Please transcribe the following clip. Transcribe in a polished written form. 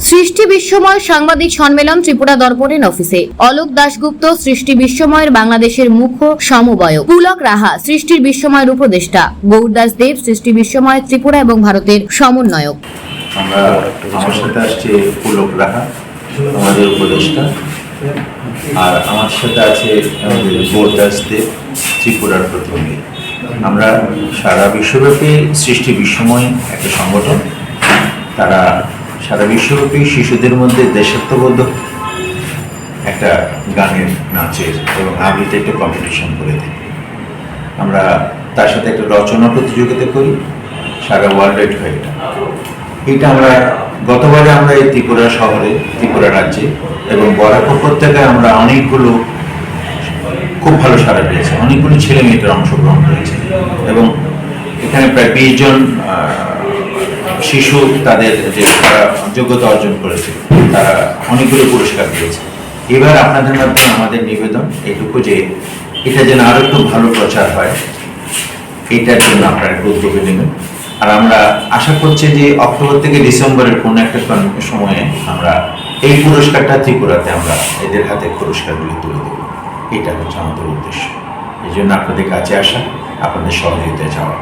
সৃষ্টি বিশ্বময় সাংবাদিক সম্মেলন ত্রিপুরা দর্পণের অফিসে। অলোক দাশগুপ্ত সৃষ্টি বিশ্বময়ের বাংলাদেশের মুখ্য সমবায়ক, পুলক রাহা সৃষ্টির বিশ্বময়ের উপদেষ্টা, গৌরদাস দেব সৃষ্টি বিশ্বময় ত্রিপুরা এবং ভারতের সমন্বয়ক। আমরা আমার সাথে আসছে পুলক রাহা, আমাদের উপদেষ্টা, আর আমার সাথে আছে আমাদের গৌরদাস দেব, ত্রিপুরার প্রতিনিধি। আমরা সারা বিশ্বব্যাপী সৃষ্টি বিশ্বময় একটা সংগঠন। তারা সারা বিশ্বব্যাপী শিশুদের মধ্যে দেশাত্মবোধক একটা গানের, নাচের এবং আবৃত্তি একটা কম্পিটিশন করে দিই। আমরা তার সাথে একটা রচনা প্রতিযোগিতা করি সারা ওয়ার্ল্ড হয়ে। এটা আমরা গতবারে আমরা এই ত্রিপুরা শহরে, ত্রিপুরা রাজ্যে এবং বরাক উপত্যকায় আমরা অনেকগুলো খুব ভালো সাড়া পেয়েছে, অনেকগুলো ছেলে মেয়েদের অংশগ্রহণ করেছে এবং এখানে প্রায় 20 জন শিশু তাদের যে তারা যোগ্যতা অর্জন করেছে, তারা অনেকগুলো পুরস্কার পেয়েছে। এবার আপনাদের মাধ্যমে আমাদের নিবেদন এইটুকু যে এটা যেন আরো একটু ভালো প্রচার হয়, এটার জন্য আপনারা একটু উদ্যোগ নেবেন। আর আমরা আশা করছি যে অক্টোবর থেকে ডিসেম্বরের কোনো একটা সময়ে আমরা এই পুরস্কারটা ত্রিপুরাতে আমরা এদের হাতে পুরস্কারগুলি তুলে দেবো। এটা হচ্ছে আমাদের উদ্দেশ্য। এই জন্য আপনাদের কাছে আসা, আপনাদের সহযোগিতায় যাওয়া।